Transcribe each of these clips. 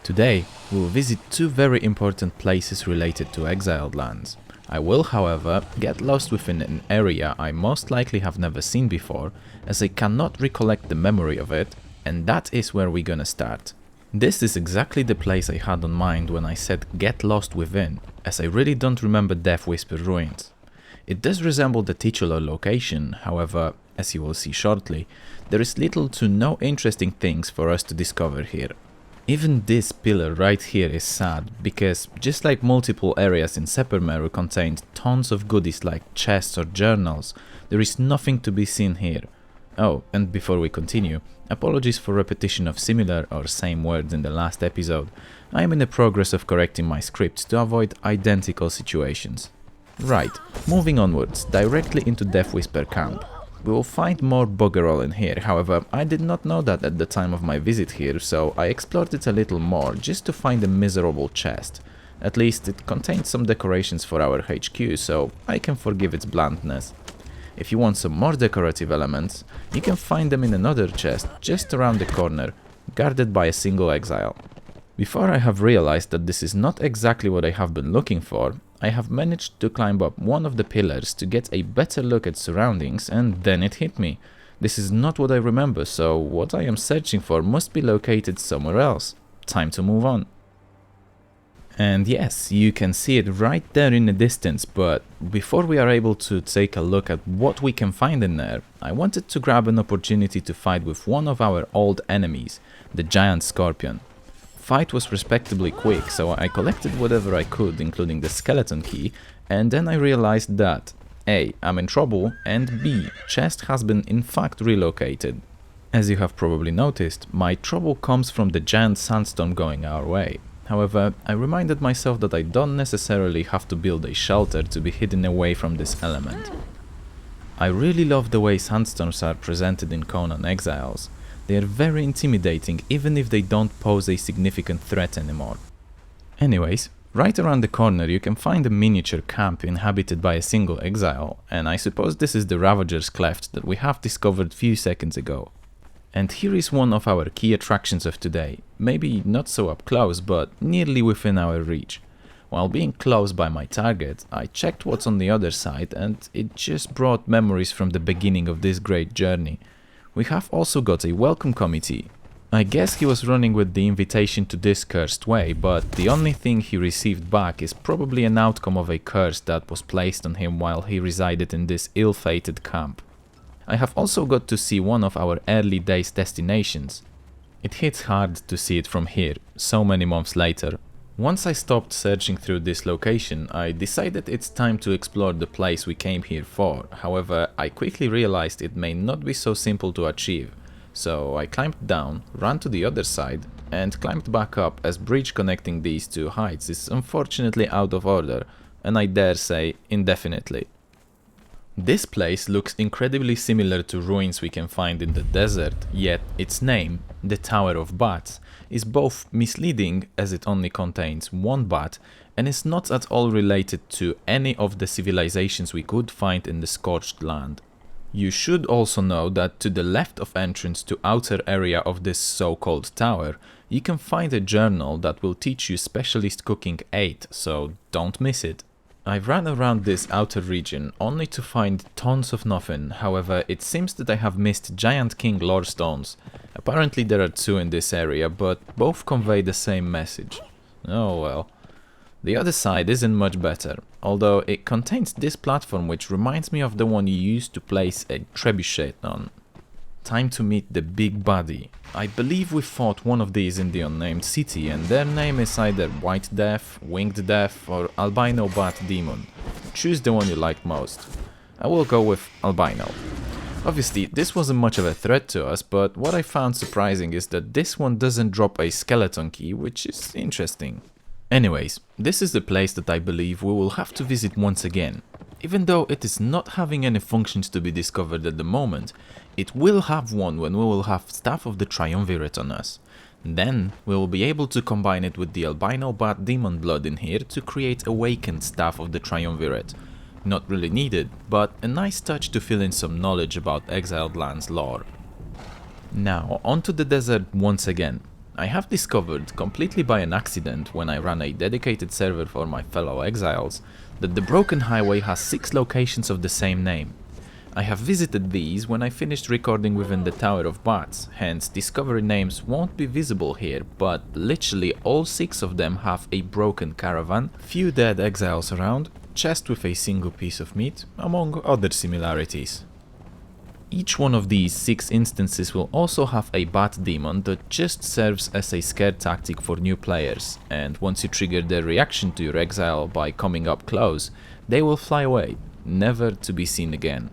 Today, we will visit two very important places related to Exiled Lands. I will, however, get lost within an area I most likely have never seen before, as I cannot recollect the memory of it, and that is where we're gonna start. This is exactly the place I had on mind when I said get lost within, as I really don't remember Deathwisper Ruins. It does resemble the titular location, however, as you will see shortly, there is little to no interesting things for us to discover here. Even this pillar right here is sad, because just like multiple areas in Seppermeru contained tons of goodies like chests or journals, there is nothing to be seen here. Oh, and before we continue, apologies for repetition of similar or same words in the last episode. I am in the progress of correcting my script to avoid identical situations. Right, moving onwards, directly into Deathwisper Camp. We will find more buggerall in here, however, I did not know that at the time of my visit here, so I explored it a little more just to find a miserable chest. At least it contained some decorations for our HQ, so I can forgive its bluntness. If you want some more decorative elements, you can find them in another chest just around the corner, guarded by a single exile. Before I have realized that this is not exactly what I have been looking for, I have managed to climb up one of the pillars to get a better look at surroundings, and then it hit me. This is not what I remember, so what I am searching for must be located somewhere else. Time to move on. And yes, you can see it right there in the distance, but before we are able to take a look at what we can find in there, I wanted to grab an opportunity to fight with one of our old enemies, the giant scorpion. Fight was respectably quick, so I collected whatever I could, including the skeleton key, and then I realized that A. I'm in trouble, and B. chest has been in fact relocated. As you have probably noticed, my trouble comes from the giant sandstorm going our way. However, I reminded myself that I don't necessarily have to build a shelter to be hidden away from this element. I really love the way sandstorms are presented in Conan Exiles. They are very intimidating even if they don't pose a significant threat anymore. Anyways, right around the corner you can find a miniature camp inhabited by a single exile, and I suppose this is the Ravager's Cleft that we have discovered few seconds ago. And here is one of our key attractions of today, maybe not so up close, but nearly within our reach. While being close by my target, I checked what's on the other side, and it just brought memories from the beginning of this great journey. We have also got a welcome committee. I guess he was running with the invitation to this cursed way, but the only thing he received back is probably an outcome of a curse that was placed on him while he resided in this ill-fated camp. I have also got to see one of our early days destinations. It hits hard to see it from here, so many months later. Once I stopped searching through this location, I decided it's time to explore the place we came here for. However, I quickly realized it may not be so simple to achieve. So I climbed down, ran to the other side, and climbed back up, as bridge connecting these two heights is unfortunately out of order, and I dare say indefinitely. This place looks incredibly similar to ruins we can find in the desert, yet its name, the Tower of Bats, is both misleading as it only contains one bat and is not at all related to any of the civilizations we could find in the Scorched Land. You should also know that to the left of entrance to outer area of this so-called tower, you can find a journal that will teach you specialist cooking 8, so don't miss it. I've ran around this outer region only to find tons of nothing, however it seems that I have missed Giant King lore stones. Apparently there are 2 in this area, but both convey the same message. Oh well. The other side isn't much better, although it contains this platform which reminds me of the one you used to place a trebuchet on. Time to meet the big baddie. I believe we fought one of these in the unnamed city, and their name is either White Death, Winged Death, or Albino Bat Demon. Choose the one you like most. I will go with Albino. Obviously, this wasn't much of a threat to us, but what I found surprising is that this one doesn't drop a skeleton key, which is interesting. Anyways, this is the place that I believe we will have to visit once again. Even though it is not having any functions to be discovered at the moment, it will have one when we will have Staff of the Triumvirate on us. Then we will be able to combine it with the Albino Bat Demon blood in here to create Awakened Staff of the Triumvirate. Not really needed, but a nice touch to fill in some knowledge about Exiled Lands lore. Now onto the desert once again. I have discovered, completely by an accident when I ran a dedicated server for my fellow exiles, that the Broken Highway has 6 locations of the same name. I have visited these when I finished recording within the Tower of Bats, hence discovery names won't be visible here, but literally all 6 of them have a broken caravan, few dead exiles around, chest with a single piece of meat, among other similarities. Each one of these 6 instances will also have a bat demon that just serves as a scare tactic for new players, and once you trigger their reaction to your exile by coming up close, they will fly away, never to be seen again.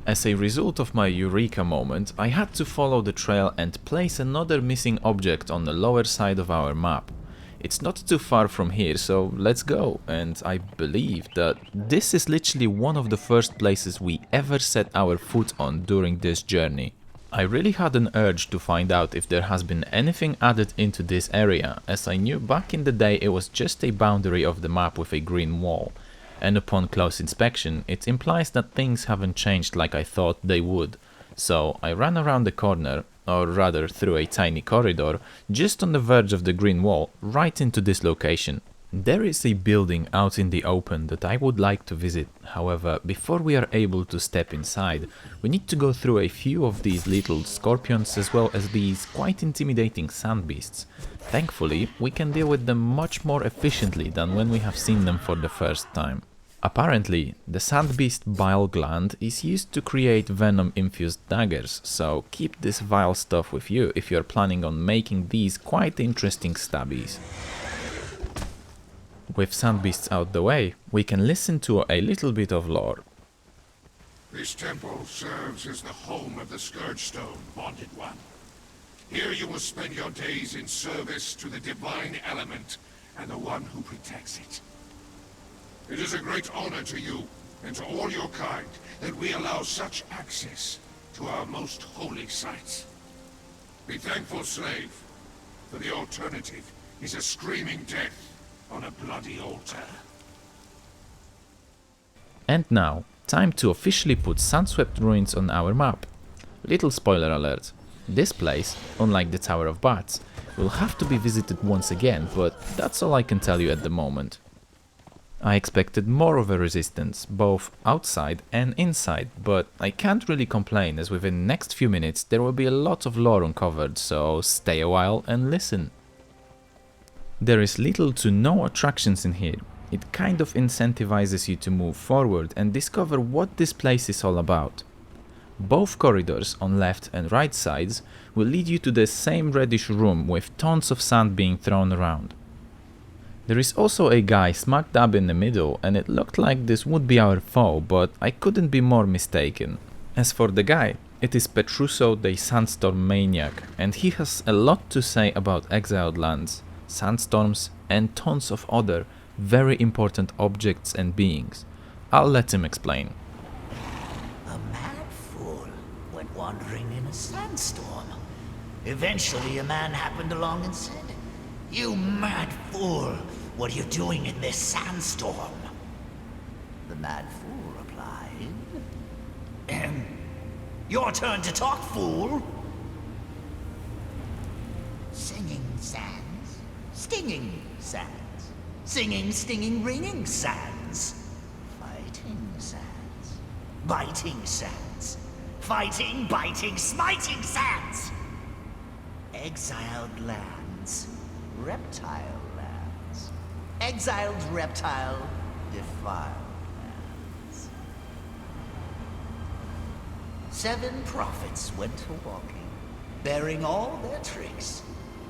As a result of my eureka moment, I had to follow the trail and place another missing object on the lower side of our map. It's not too far from here, so let's go, and I believe that this is literally one of the first places we ever set our foot on during this journey. I really had an urge to find out if there has been anything added into this area, as I knew back in the day it was just a boundary of the map with a green wall, and upon close inspection it implies that things haven't changed like I thought they would, so I ran around the corner, or rather through a tiny corridor, just on the verge of the green wall, right into this location. There is a building out in the open that I would like to visit, however, before we are able to step inside, we need to go through a few of these little scorpions as well as these quite intimidating sand beasts. Thankfully, we can deal with them much more efficiently than when we have seen them for the first time. Apparently, the sandbeast bile gland is used to create venom-infused daggers, so keep this vile stuff with you if you're planning on making these quite interesting stabbies. With sandbeasts out the way, we can listen to a little bit of lore. This temple serves as the home of the Scourgestone, Bonded One. Here you will spend your days in service to the divine element and the one who protects it. It is a great honor to you, and to all your kind, that we allow such access to our most holy sites. Be thankful, slave, for the alternative is a screaming death on a bloody altar. And now, time to officially put Sandswept Ruins on our map. Little spoiler alert, this place, unlike the Tower of Bats, will have to be visited once again, but that's all I can tell you at the moment. I expected more of a resistance, both outside and inside, but I can't really complain as within the next few minutes there will be a lot of lore uncovered, so stay a while and listen. There is little to no attractions in here. It kind of incentivizes you to move forward and discover what this place is all about. Both corridors on left and right sides will lead you to the same reddish room with tons of sand being thrown around. There is also a guy smack dab in the middle, and it looked like this would be our foe, but I couldn't be more mistaken. As for the guy, it is Petruso the Sandstorm Maniac, and he has a lot to say about Exiled Lands, Sandstorms, and tons of other very important objects and beings. I'll let him explain. A mad fool went wandering in a sandstorm. Eventually a man happened along and said, "You mad fool, what are you doing in this sandstorm?" The mad fool replied, "Your turn to talk, fool." Singing sands, stinging sands, singing, stinging, ringing sands, fighting sands, biting sands, fighting, biting, smiting sands, exiled lands. Reptile lands. Exiled reptile, defiled lands. 7 prophets went a-walking, bearing all their tricks.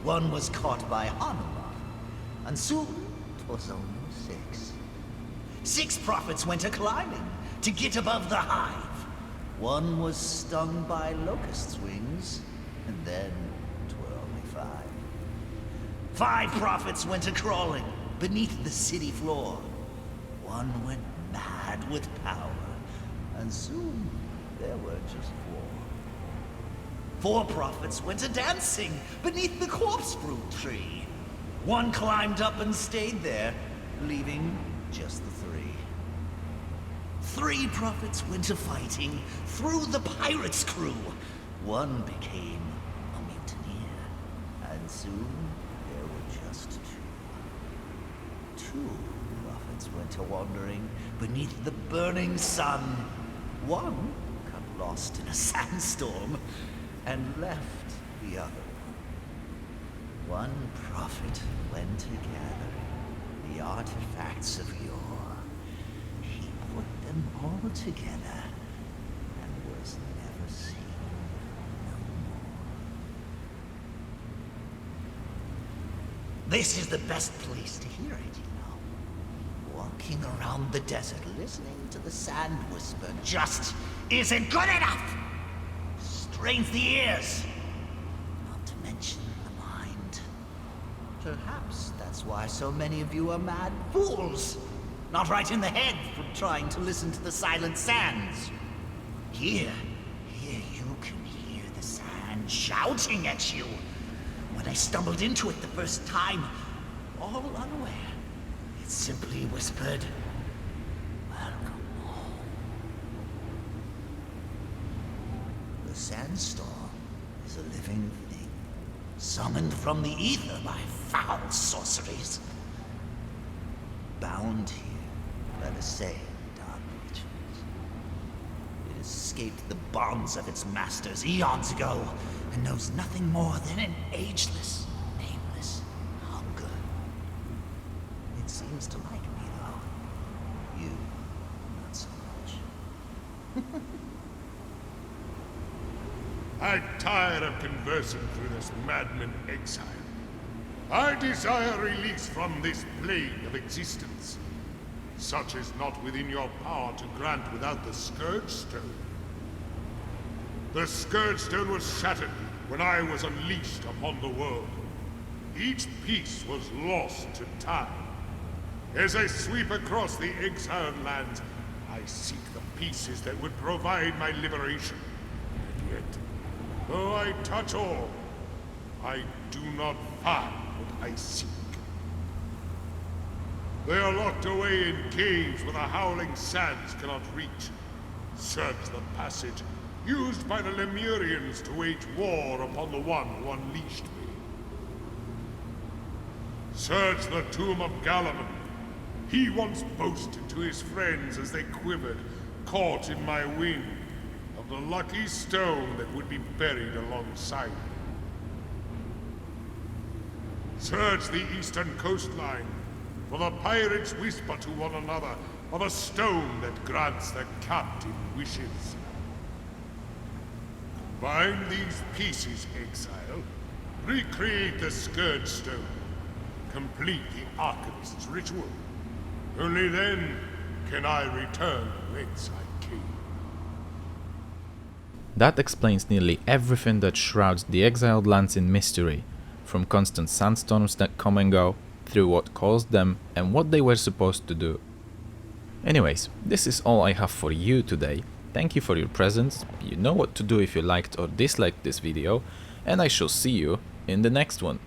One was caught by Hanuman, and soon 'twas only 6. 6 prophets went a-climbing to get above the hive. One was stung by locust wings, and then 'twere only 5. 5 prophets went a-crawling beneath the city floor. One went mad with power, and soon there were just 4. 4 prophets went a-dancing beneath the corpse fruit tree. One climbed up and stayed there, leaving just the 3. 3 prophets went a-fighting through the pirates' crew. One became a mutineer, and soon there were just two. Two prophets went a-wandering beneath the burning sun. One got lost in a sandstorm and left the other. One prophet went to gather the artifacts of yore. He put them all together and was never seen no more. This is the best place to hear it, you know. Walking around the desert, listening to the Sandwhisper just isn't good enough. Strains the ears, not to mention the mind. Perhaps that's why so many of you are mad fools, not right in the head from trying to listen to the silent sands. Here you can hear the sand shouting at you. When I stumbled into it the first time, all unaware, it simply whispered, "Welcome home." The sandstorm is a living thing, summoned from the ether by foul sorceries. Bound here by the same dark rituals. It escaped the bonds of its masters eons ago, and knows nothing more than an ageless, nameless hunger. It seems to like me, though. You, not so much. I'm tired of conversing through this madman exile. I desire release from this plane of existence. Such is not within your power to grant without the Scourge Stone. The Scourge Stone was shattered when I was unleashed upon the world. Each piece was lost to time. As I sweep across the Exiled Lands, I seek the pieces that would provide my liberation. And yet, though I touch all, I do not find what I seek. They are locked away in caves where the howling sands cannot reach. Search the passage used by the Lemurians to wage war upon the one who unleashed me. Search the tomb of Galamon. He once boasted to his friends as they quivered, caught in my wind, of the lucky stone that would be buried alongside me. Search the eastern coastline, for the pirates whisper to one another of a stone that grants their captive wishes. Combine these pieces, Exile. Recreate the Scourge Stone. Complete the Arcanist's ritual. Only then can I return whence I came. That explains nearly everything that shrouds the Exiled Lands in mystery, from constant sandstorms that come and go, through what caused them and what they were supposed to do. Anyways, this is all I have for you today. Thank you for your presence, you know what to do if you liked or disliked this video, and I shall see you in the next one.